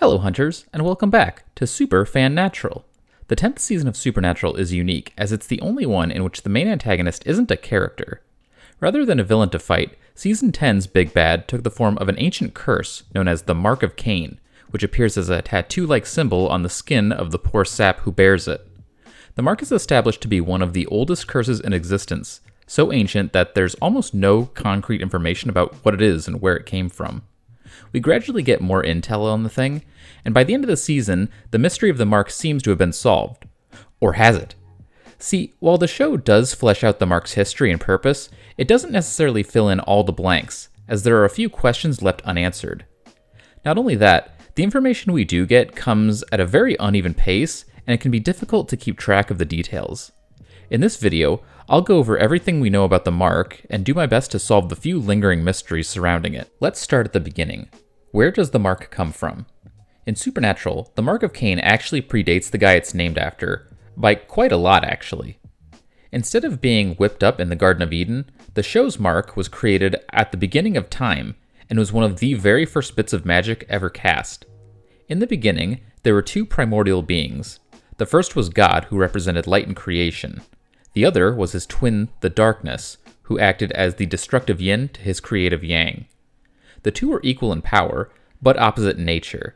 Hello hunters, and welcome back to Super Fan Natural. The 10th season of Supernatural is unique as it's the only one in which the main antagonist isn't a character. Rather than a villain to fight, Season 10's big bad took the form of an ancient curse known as the Mark of Cain, which appears as a tattoo-like symbol on the skin of the poor sap who bears it. The mark is established to be one of the oldest curses in existence, so ancient that there's almost no concrete information about what it is and where it came from. We gradually get more intel on the thing, and by the end of the season, the mystery of the mark seems to have been solved. Or has it? See, while the show does flesh out the mark's history and purpose, it doesn't necessarily fill in all the blanks, as there are a few questions left unanswered. Not only that, the information we do get comes at a very uneven pace, and it can be difficult to keep track of the details. In this video, I'll go over everything we know about the mark and do my best to solve the few lingering mysteries surrounding it. Let's start at the beginning. Where does the mark come from? In Supernatural, the Mark of Cain actually predates the guy it's named after, by quite a lot actually. Instead of being whipped up in the Garden of Eden, the show's mark was created at the beginning of time and was one of the very first bits of magic ever cast. In the beginning, there were two primordial beings. The first was God, who represented light and creation. The other was his twin, the darkness, who acted as the destructive yin to his creative yang. The two were equal in power, but opposite in nature.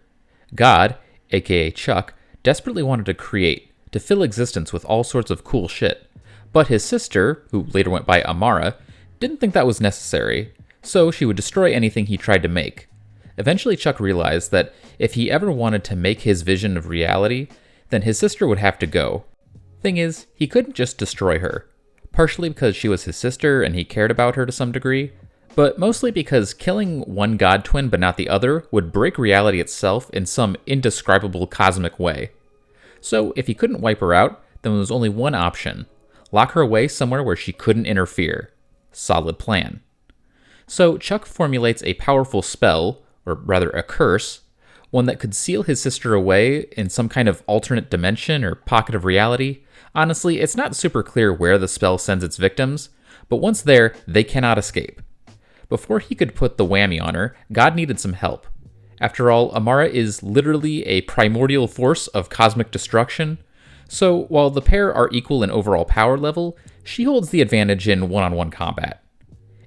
God, aka Chuck, desperately wanted to create, to fill existence with all sorts of cool shit. But his sister, who later went by Amara, didn't think that was necessary, so she would destroy anything he tried to make. Eventually Chuck realized that if he ever wanted to make his vision of reality, then his sister would have to go. Thing is, he couldn't just destroy her, partially because she was his sister and he cared about her to some degree, but mostly because killing one god twin but not the other would break reality itself in some indescribable cosmic way. So if he couldn't wipe her out, then there was only one option: lock her away somewhere where she couldn't interfere. Solid plan. So Chuck formulates a powerful spell, or rather a curse, one that could seal his sister away in some kind of alternate dimension or pocket of reality. Honestly, it's not super clear where the spell sends its victims, but once there, they cannot escape. Before he could put the whammy on her, God needed some help. After all, Amara is literally a primordial force of cosmic destruction, so while the pair are equal in overall power level, she holds the advantage in one-on-one combat.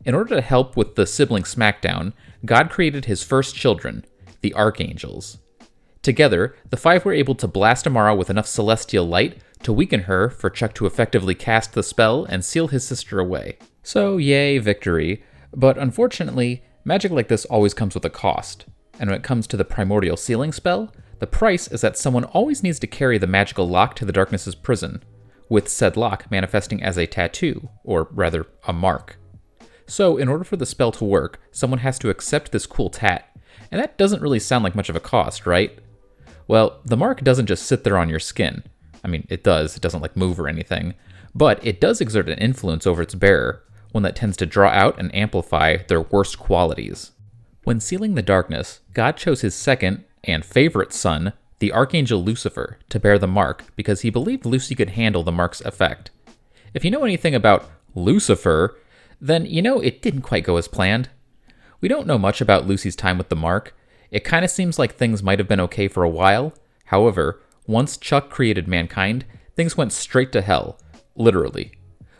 In order to help with the sibling smackdown, God created his first children, the Archangels. Together, the five were able to blast Amara with enough celestial light to weaken her for Chuck to effectively cast the spell and seal his sister away. So yay, victory. But unfortunately, magic like this always comes with a cost. And when it comes to the primordial sealing spell, the price is that someone always needs to carry the magical lock to the darkness's prison, with said lock manifesting as a tattoo, or rather, a mark. So in order for the spell to work, someone has to accept this cool tat, and that doesn't really sound like much of a cost, right? Well, the mark doesn't just sit there on your skin. I mean, it doesn't like move or anything, but it does exert an influence over its bearer, one that tends to draw out and amplify their worst qualities. When sealing the darkness, God chose his second and favorite son, the Archangel Lucifer, to bear the mark because he believed Lucy could handle the mark's effect. If you know anything about Lucifer, then you know it didn't quite go as planned. We don't know much about Lucy's time with the mark. It kind of seems like things might have been okay for a while. However, once Chuck created mankind, things went straight to hell, literally.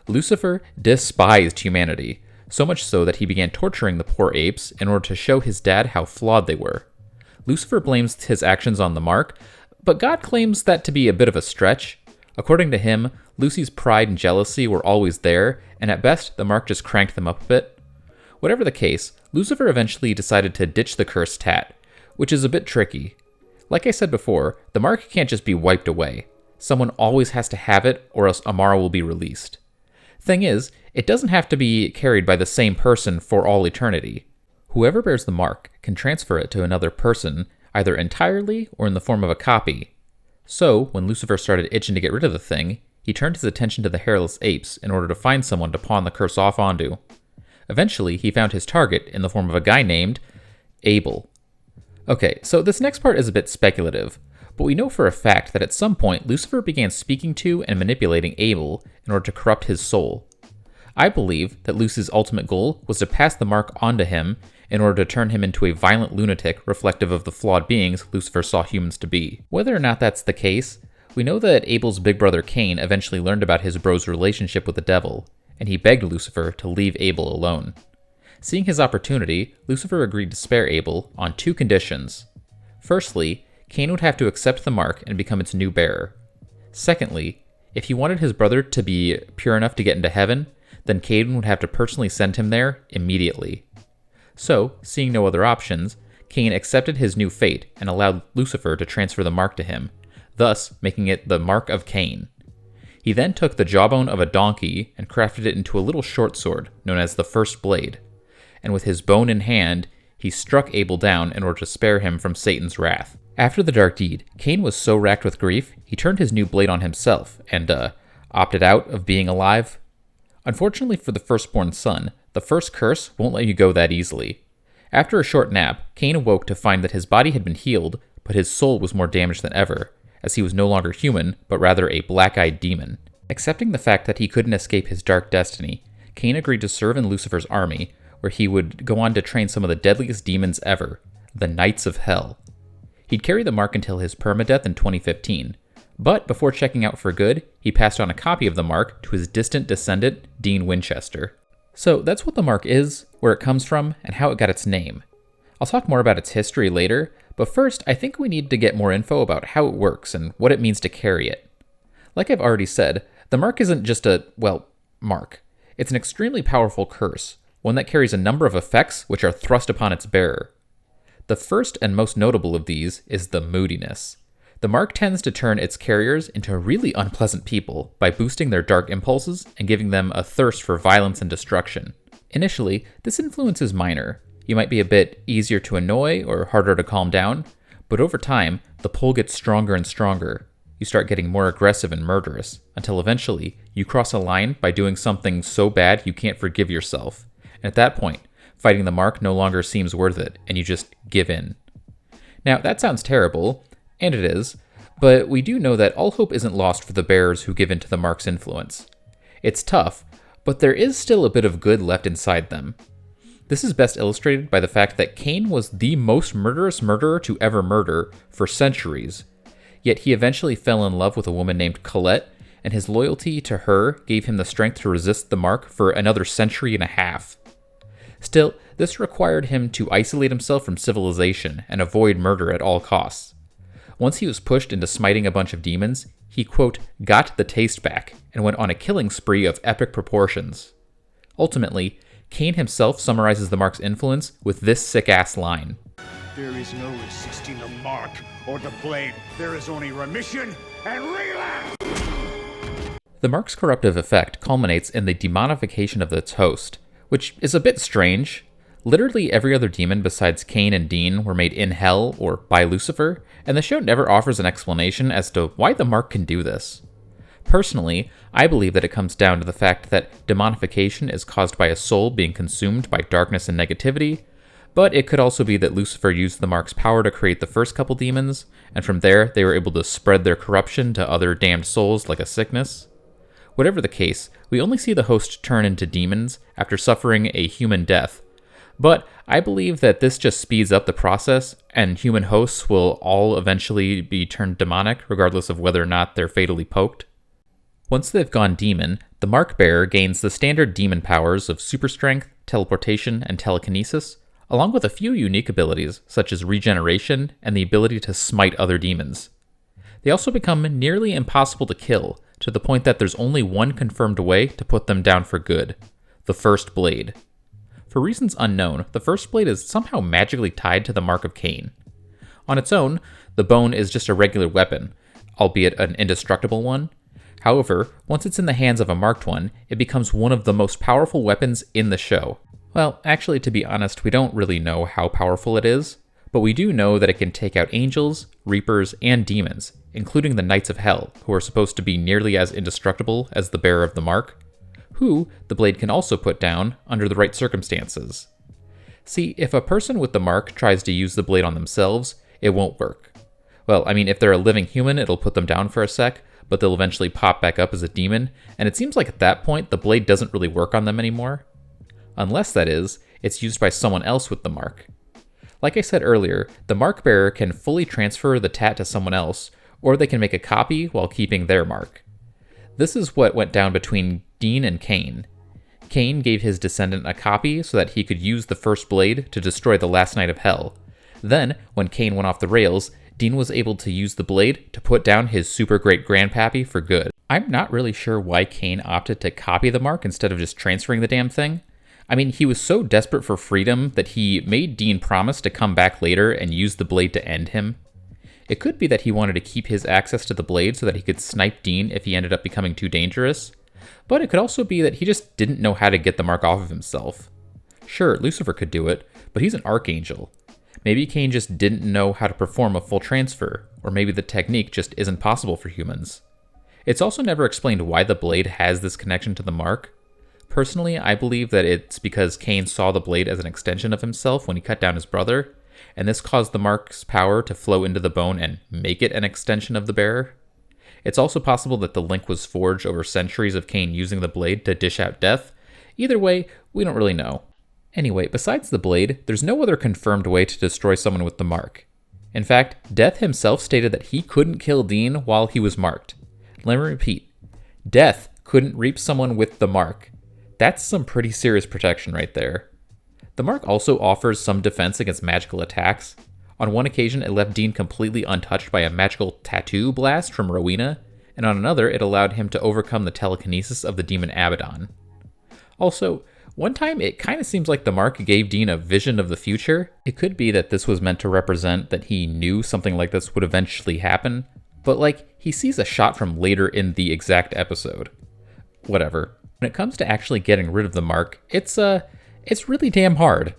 Lucifer despised humanity, so much so that he began torturing the poor apes in order to show his dad how flawed they were. Lucifer blames his actions on the mark, but God claims that to be a bit of a stretch. According to him, Lucy's pride and jealousy were always there, and at best, the mark just cranked them up a bit. Whatever the case, Lucifer eventually decided to ditch the cursed tat, which is a bit tricky. Like I said before, the mark can't just be wiped away. Someone always has to have it, or else Amara will be released. Thing is, it doesn't have to be carried by the same person for all eternity. Whoever bears the mark can transfer it to another person, either entirely or in the form of a copy. So, when Lucifer started itching to get rid of the thing, he turned his attention to the hairless apes in order to find someone to pawn the curse off onto. Eventually, he found his target in the form of a guy named Abel. Okay, so this next part is a bit speculative, but we know for a fact that at some point Lucifer began speaking to and manipulating Abel in order to corrupt his soul. I believe that Lucy's ultimate goal was to pass the mark onto him in order to turn him into a violent lunatic reflective of the flawed beings Lucifer saw humans to be. Whether or not that's the case, we know that Abel's big brother Cain eventually learned about his bro's relationship with the devil, and he begged Lucifer to leave Abel alone. Seeing his opportunity, Lucifer agreed to spare Abel on 2 conditions. Firstly, Cain would have to accept the mark and become its new bearer. Secondly, if he wanted his brother to be pure enough to get into heaven, then Cain would have to personally send him there immediately. So, seeing no other options, Cain accepted his new fate and allowed Lucifer to transfer the mark to him, thus making it the Mark of Cain. He then took the jawbone of a donkey and crafted it into a little short sword known as the First Blade, and with his bone in hand, he struck Abel down in order to spare him from Satan's wrath. After the dark deed, Cain was so racked with grief, he turned his new blade on himself and, opted out of being alive. Unfortunately for the firstborn son, the first curse won't let you go that easily. After a short nap, Cain awoke to find that his body had been healed, but his soul was more damaged than ever, as he was no longer human, but rather a black-eyed demon. Accepting the fact that he couldn't escape his dark destiny, Cain agreed to serve in Lucifer's army, where he would go on to train some of the deadliest demons ever, the Knights of Hell. He'd carry the mark until his permadeath in 2015, but before checking out for good, he passed on a copy of the mark to his distant descendant, Dean Winchester. So that's what the mark is, where it comes from, and how it got its name. I'll talk more about its history later, but first I think we need to get more info about how it works and what it means to carry it. Like I've already said, the mark isn't just a, mark. It's an extremely powerful curse, one that carries a number of effects which are thrust upon its bearer. The first and most notable of these is the moodiness. The mark tends to turn its carriers into really unpleasant people by boosting their dark impulses and giving them a thirst for violence and destruction. Initially, this influence is minor. You might be a bit easier to annoy or harder to calm down, but over time, the pull gets stronger and stronger. You start getting more aggressive and murderous, until eventually, you cross a line by doing something so bad you can't forgive yourself. And at that point, fighting the mark no longer seems worth it, and you just give in. Now, that sounds terrible, and it is, but we do know that all hope isn't lost for the bearers who give in to the mark's influence. It's tough, but there is still a bit of good left inside them. This is best illustrated by the fact that Cain was the most murderous murderer to ever murder for centuries, yet he eventually fell in love with a woman named Colette, and his loyalty to her gave him the strength to resist the mark for another century and a half. Still, this required him to isolate himself from civilization and avoid murder at all costs. Once he was pushed into smiting a bunch of demons, he, quote, got the taste back and went on a killing spree of epic proportions. Ultimately, Cain himself summarizes the mark's influence with this sick-ass line. There is no resisting the mark or the blade. There is only remission and relapse! The mark's corruptive effect culminates in the demonification of its host, which is a bit strange. Literally every other demon besides Cain and Dean were made in hell or by Lucifer, and the show never offers an explanation as to why the mark can do this. Personally, I believe that it comes down to the fact that demonification is caused by a soul being consumed by darkness and negativity, but it could also be that Lucifer used the mark's power to create the first couple demons, and from there they were able to spread their corruption to other damned souls like a sickness. Whatever the case, we only see the host turn into demons after suffering a human death, but I believe that this just speeds up the process, and human hosts will all eventually be turned demonic, regardless of whether or not they're fatally poked. Once they've gone demon, the mark bearer gains the standard demon powers of super strength, teleportation, and telekinesis, along with a few unique abilities such as regeneration and the ability to smite other demons. They also become nearly impossible to kill, to the point that there's only one confirmed way to put them down for good: the First Blade. For reasons unknown, the First Blade is somehow magically tied to the Mark of Cain. On its own, the bone is just a regular weapon, albeit an indestructible one. However, once it's in the hands of a marked one, it becomes one of the most powerful weapons in the show. Well, actually, to be honest, we don't really know how powerful it is, but we do know that it can take out angels, reapers, and demons, including the Knights of Hell, who are supposed to be nearly as indestructible as the bearer of the mark, who the blade can also put down under the right circumstances. See, if a person with the mark tries to use the blade on themselves, it won't work. Well, I mean, if they're a living human, it'll put them down for a sec, but they'll eventually pop back up as a demon, and it seems like at that point, the blade doesn't really work on them anymore. Unless, that is, it's used by someone else with the mark. Like I said earlier, the mark bearer can fully transfer the tat to someone else, or they can make a copy while keeping their mark. This is what went down between Dean and Cain. Cain gave his descendant a copy so that he could use the first blade to destroy the last knight of hell. Then, when Cain went off the rails, Dean was able to use the blade to put down his super great grandpappy for good. I'm not really sure why Cain opted to copy the mark instead of just transferring the damn thing. I mean, he was so desperate for freedom that he made Dean promise to come back later and use the blade to end him. It could be that he wanted to keep his access to the blade so that he could snipe Dean if he ended up becoming too dangerous. But it could also be that he just didn't know how to get the mark off of himself. Sure, Lucifer could do it, but he's an archangel. Maybe Cain just didn't know how to perform a full transfer, or maybe the technique just isn't possible for humans. It's also never explained why the blade has this connection to the mark. Personally, I believe that it's because Cain saw the blade as an extension of himself when he cut down his brother, and this caused the mark's power to flow into the bone and make it an extension of the bearer. It's also possible that the link was forged over centuries of Cain using the blade to dish out death. Either way, we don't really know. Anyway, besides the blade, there's no other confirmed way to destroy someone with the mark. In fact, Death himself stated that he couldn't kill Dean while he was marked. Let me repeat. Death couldn't reap someone with the mark. That's some pretty serious protection right there. The mark also offers some defense against magical attacks. On one occasion, it left Dean completely untouched by a magical tattoo blast from Rowena, and on another, it allowed him to overcome the telekinesis of the demon Abaddon. Also, one time it kind of seems like the mark gave Dean a vision of the future. It could be that this was meant to represent that he knew something like this would eventually happen, but like, he sees a shot from later in the exact episode. Whatever. When it comes to actually getting rid of the mark, it's really damn hard.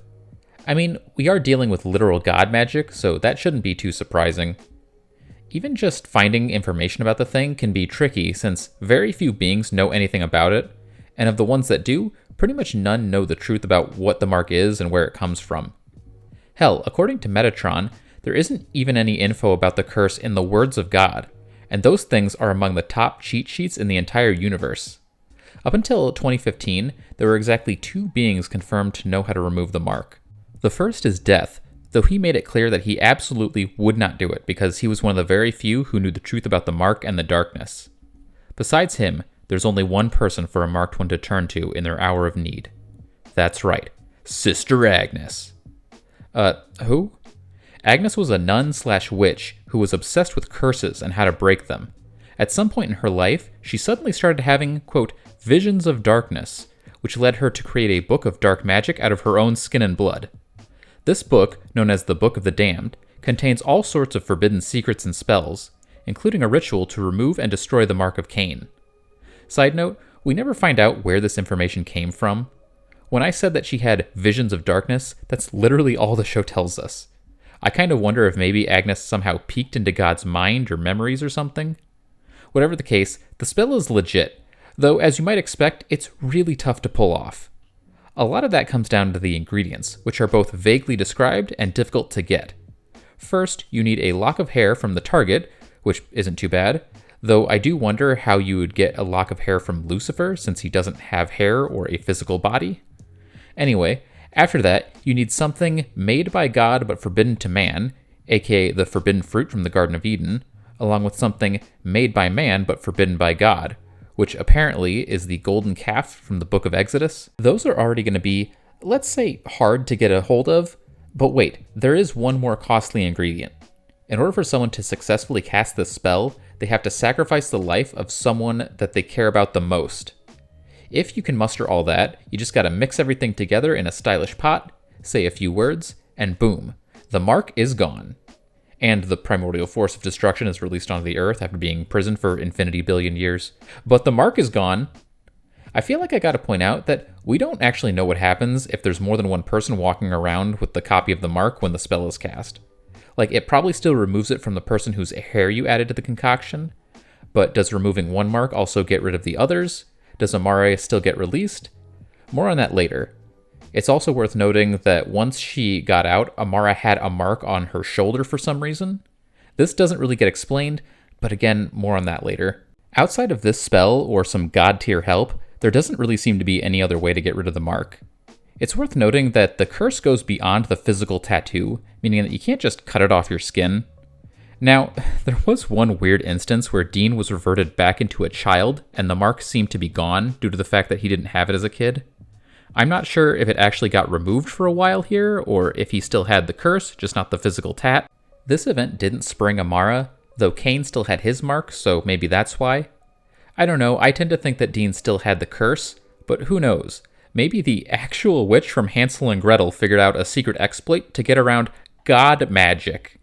I mean, we are dealing with literal god magic, so that shouldn't be too surprising. Even just finding information about the thing can be tricky since very few beings know anything about it, and of the ones that do, pretty much none know the truth about what the mark is and where it comes from. Hell, according to Metatron, there isn't even any info about the curse in the words of God, and those things are among the top cheat sheets in the entire universe. Up until 2015, there were exactly 2 beings confirmed to know how to remove the mark. The first is Death, though he made it clear that he absolutely would not do it because he was one of the very few who knew the truth about the mark and the darkness. Besides him, there's only one person for a marked one to turn to in their hour of need. That's right, Sister Agnes. Who? Agnes was a nun/witch who was obsessed with curses and how to break them. At some point in her life, she suddenly started having, quote, visions of darkness, which led her to create a book of dark magic out of her own skin and blood. This book, known as the Book of the Damned, contains all sorts of forbidden secrets and spells, including a ritual to remove and destroy the mark of Cain. Side note, we never find out where this information came from. When I said that she had visions of darkness, that's literally all the show tells us. I kind of wonder if maybe Agnes somehow peeked into God's mind or memories or something. Whatever the case, the spell is legit, though as you might expect, it's really tough to pull off. A lot of that comes down to the ingredients, which are both vaguely described and difficult to get. First, you need a lock of hair from the target, which isn't too bad, though I do wonder how you would get a lock of hair from Lucifer since he doesn't have hair or a physical body. Anyway, after that, you need something made by God but forbidden to man, aka the forbidden fruit from the Garden of Eden, along with something made by man but forbidden by God, which apparently is the golden calf from the Book of Exodus. Those are already going to be, let's say, hard to get a hold of, but wait, there is one more costly ingredient. In order for someone to successfully cast this spell, they have to sacrifice the life of someone that they care about the most. If you can muster all that, you just gotta mix everything together in a stylish pot, say a few words, and boom, the mark is gone. And the primordial force of destruction is released onto the earth after being imprisoned for infinity billion years. But the mark is gone. I feel like I gotta point out that we don't actually know what happens if there's more than one person walking around with the copy of the mark when the spell is cast. Like, it probably still removes it from the person whose hair you added to the concoction, but does removing one mark also get rid of the others? Does Amara still get released? More on that later. It's also worth noting that once she got out, Amara had a mark on her shoulder for some reason. This doesn't really get explained, but again, more on that later. Outside of this spell or some god tier help, there doesn't really seem to be any other way to get rid of the mark. It's worth noting that the curse goes beyond the physical tattoo, meaning that you can't just cut it off your skin. Now, there was one weird instance where Dean was reverted back into a child, and the mark seemed to be gone due to the fact that he didn't have it as a kid. I'm not sure if it actually got removed for a while here, or if he still had the curse, just not the physical tat. This event didn't spring Amara, though Cain still had his mark, so maybe that's why. I don't know, I tend to think that Dean still had the curse, but who knows? Maybe the actual witch from Hansel and Gretel figured out a secret exploit to get around God magic.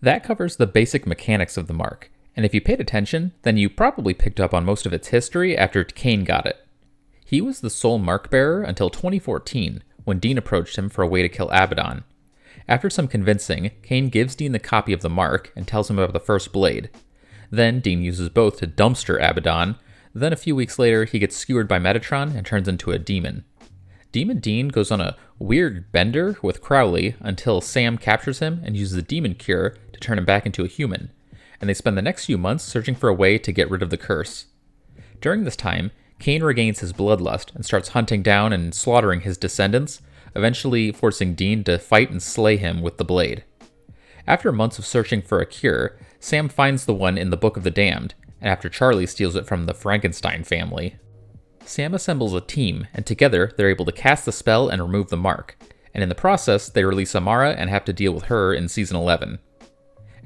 That covers the basic mechanics of the mark, and if you paid attention, then you probably picked up on most of its history after Cain got it. He was the sole mark bearer until 2014, when Dean approached him for a way to kill Abaddon. After some convincing, Cain gives Dean the copy of the mark and tells him about the first blade. Then Dean uses both to dumpster Abaddon. Then a few weeks later, he gets skewered by Metatron and turns into a demon. Demon Dean goes on a weird bender with Crowley until Sam captures him and uses the demon cure to turn him back into a human, and they spend the next few months searching for a way to get rid of the curse. During this time, Cain regains his bloodlust and starts hunting down and slaughtering his descendants, eventually forcing Dean to fight and slay him with the blade. After months of searching for a cure, Sam finds the one in the Book of the Damned, and after Charlie steals it from the Frankenstein family. Sam assembles a team, and together they're able to cast the spell and remove the mark, and in the process they release Amara and have to deal with her in Season 11.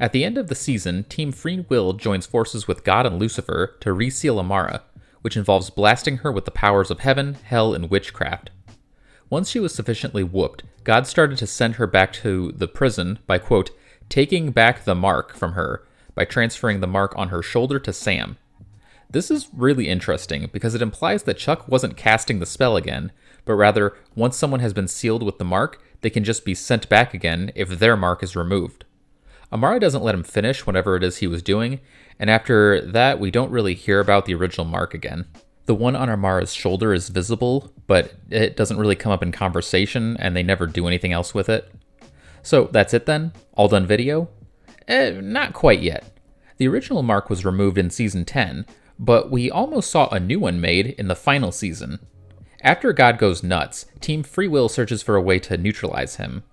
At the end of the season, Team Free Will joins forces with God and Lucifer to reseal Amara, which involves blasting her with the powers of heaven, hell, and witchcraft. Once she was sufficiently whooped, God started to send her back to the prison by, quote, taking back the mark from her by transferring the mark on her shoulder to Sam. This is really interesting because it implies that Chuck wasn't casting the spell again, but rather, once someone has been sealed with the mark, they can just be sent back again if their mark is removed. Amara doesn't let him finish whatever it is he was doing, and after that, we don't really hear about the original mark again. The one on Amara's shoulder is visible, but it doesn't really come up in conversation, and they never do anything else with it. So that's it then? All done video? Not quite yet. The original mark was removed in Season 10, but we almost saw a new one made in the final season. After God goes nuts, Team Free Will searches for a way to neutralize him.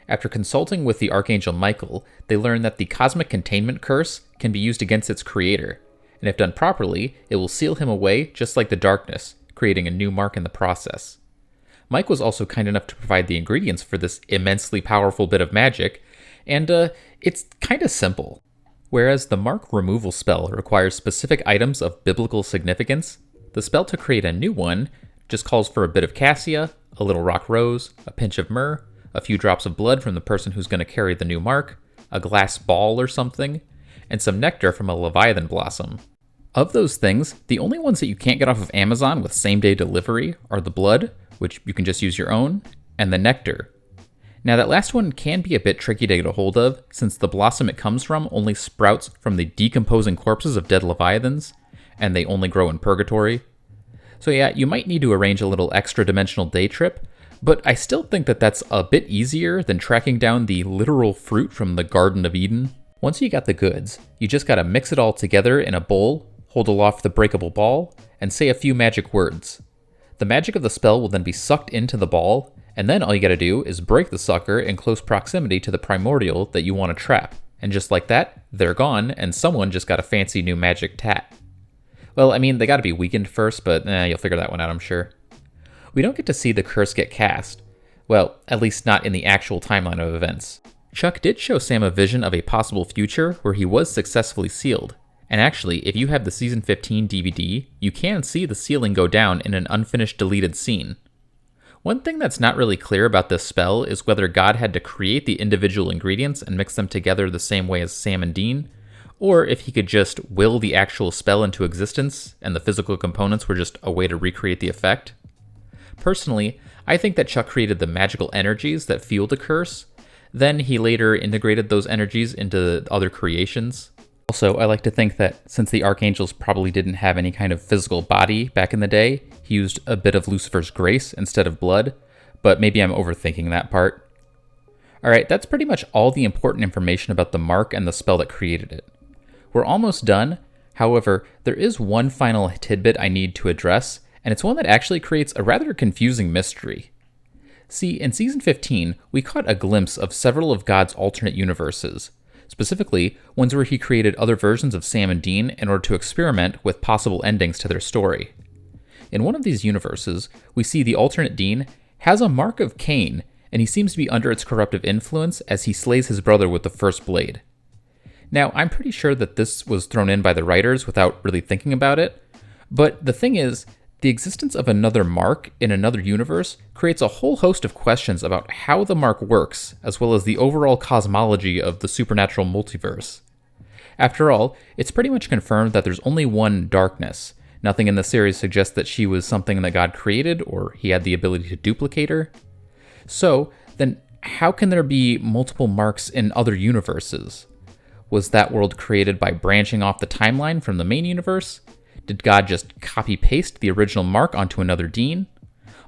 After consulting with the Archangel Michael, they learn that the Cosmic Containment Curse can be used against its creator, and if done properly, it will seal him away just like the darkness, creating a new mark in the process. Mike was also kind enough to provide the ingredients for this immensely powerful bit of magic, and it's kinda simple. Whereas the mark removal spell requires specific items of biblical significance, the spell to create a new one just calls for a bit of cassia, a little rock rose, a pinch of myrrh, a few drops of blood from the person who's going to carry the new mark, a glass ball or something, and some nectar from a leviathan blossom. Of those things, the only ones that you can't get off of Amazon with same-day delivery are the blood, which you can just use your own, and the nectar. Now that last one can be a bit tricky to get a hold of, since the blossom it comes from only sprouts from the decomposing corpses of dead leviathans, and they only grow in purgatory. So yeah, you might need to arrange a little extra-dimensional day trip, but I still think that that's a bit easier than tracking down the literal fruit from the Garden of Eden. Once you got the goods, you just gotta mix it all together in a bowl, hold aloft the breakable ball, and say a few magic words. The magic of the spell will then be sucked into the ball, and then all you gotta do is break the sucker in close proximity to the primordial that you want to trap. And just like that, they're gone, and someone just got a fancy new magic tat. Well, I mean, they gotta be weakened first, but you'll figure that one out, I'm sure. We don't get to see the curse get cast. Well, at least not in the actual timeline of events. Chuck did show Sam a vision of a possible future where he was successfully sealed. And actually, if you have the Season 15 DVD, you can see the sealing go down in an unfinished deleted scene. One thing that's not really clear about this spell is whether God had to create the individual ingredients and mix them together the same way as Sam and Dean, or if he could just will the actual spell into existence and the physical components were just a way to recreate the effect. Personally, I think that Chuck created the magical energies that fueled the curse, then he later integrated those energies into other creations. Also, I like to think that since the archangels probably didn't have any kind of physical body back in the day, he used a bit of Lucifer's grace instead of blood, but maybe I'm overthinking that part. Alright, that's pretty much all the important information about the mark and the spell that created it. We're almost done, however, there is one final tidbit I need to address, and it's one that actually creates a rather confusing mystery. See, in Season 15, we caught a glimpse of several of God's alternate universes, specifically ones where he created other versions of Sam and Dean in order to experiment with possible endings to their story. In one of these universes, we see the alternate Dean has a mark of Cain, and he seems to be under its corruptive influence as he slays his brother with the first blade. Now, I'm pretty sure that this was thrown in by the writers without really thinking about it, but the thing is, the existence of another mark in another universe creates a whole host of questions about how the mark works, as well as the overall cosmology of the supernatural multiverse. After all, it's pretty much confirmed that there's only one darkness. Nothing in the series suggests that she was something that God created, or he had the ability to duplicate her. So, then how can there be multiple marks in other universes? Was that world created by branching off the timeline from the main universe? Did God just copy-paste the original mark onto another Dean?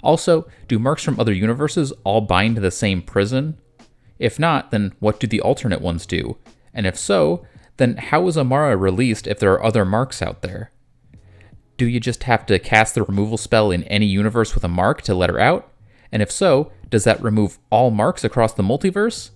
Also, do marks from other universes all bind to the same prison? If not, then what do the alternate ones do? And if so, then how is Amara released if there are other marks out there? Do you just have to cast the removal spell in any universe with a mark to let her out? And if so, does that remove all marks across the multiverse?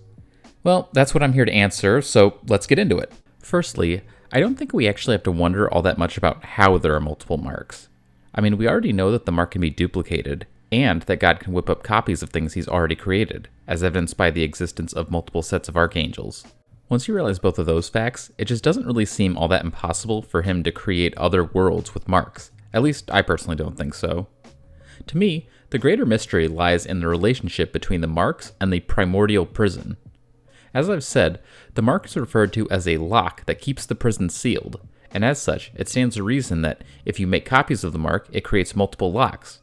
Well, that's what I'm here to answer, so let's get into it. Firstly, I don't think we actually have to wonder all that much about how there are multiple marks. I mean, we already know that the mark can be duplicated, and that God can whip up copies of things he's already created, as evidenced by the existence of multiple sets of archangels. Once you realize both of those facts, it just doesn't really seem all that impossible for him to create other worlds with marks. At least, I personally don't think so. To me, the greater mystery lies in the relationship between the marks and the primordial prison. As I've said, the mark is referred to as a lock that keeps the prison sealed, and as such, it stands to reason that if you make copies of the mark, it creates multiple locks,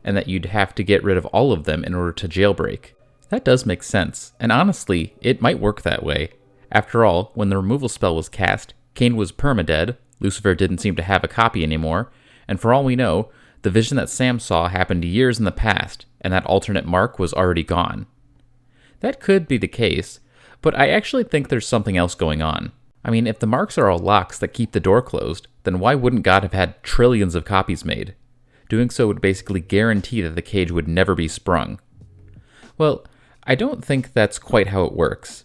and that you'd have to get rid of all of them in order to jailbreak. That does make sense, and honestly, it might work that way. After all, when the removal spell was cast, Cain was permadead, Lucifer didn't seem to have a copy anymore, and for all we know, the vision that Sam saw happened years in the past, and that alternate mark was already gone. That could be the case, but I actually think there's something else going on. I mean, if the marks are all locks that keep the door closed, then why wouldn't God have had trillions of copies made? Doing so would basically guarantee that the cage would never be sprung. Well, I don't think that's quite how it works.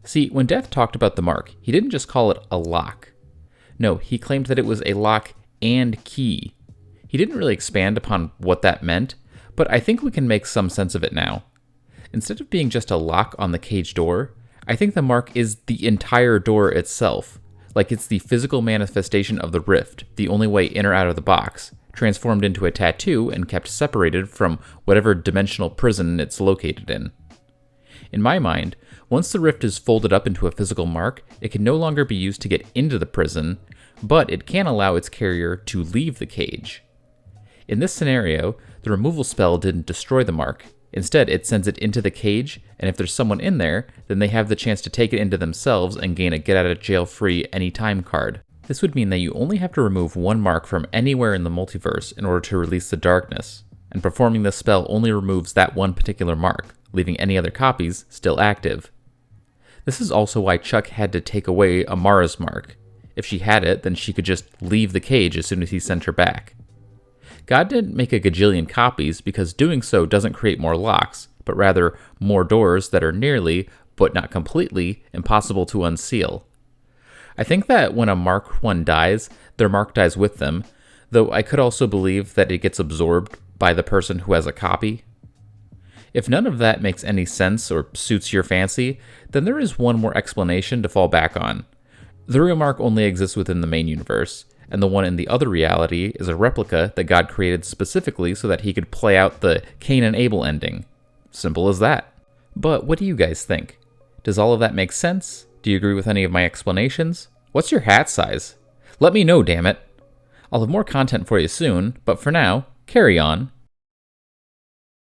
See, when Death talked about the mark, he didn't just call it a lock. No, he claimed that it was a lock and key. He didn't really expand upon what that meant, but I think we can make some sense of it now. Instead of being just a lock on the cage door, I think the mark is the entire door itself, like it's the physical manifestation of the rift, the only way in or out of the box, transformed into a tattoo and kept separated from whatever dimensional prison it's located in. In my mind, once the rift is folded up into a physical mark, it can no longer be used to get into the prison, but it can allow its carrier to leave the cage. In this scenario, the removal spell didn't destroy the mark. Instead, it sends it into the cage, and if there's someone in there, then they have the chance to take it into themselves and gain a get-out-of-jail-free anytime card. This would mean that you only have to remove one mark from anywhere in the multiverse in order to release the darkness, and performing this spell only removes that one particular mark, leaving any other copies still active. This is also why Chuck had to take away Amara's mark. If she had it, then she could just leave the cage as soon as he sent her back. God didn't make a gajillion copies because doing so doesn't create more locks, but rather more doors that are nearly, but not completely, impossible to unseal. I think that when a Mark I dies, their mark dies with them, though I could also believe that it gets absorbed by the person who has a copy. If none of that makes any sense or suits your fancy, then there is one more explanation to fall back on. The real mark only exists within the main universe, and the one in the other reality is a replica that God created specifically so that he could play out the Cain and Abel ending. Simple as that. But what do you guys think? Does all of that make sense? Do you agree with any of my explanations? What's your hat size? Let me know, damn it. I'll have more content for you soon, but for now, carry on.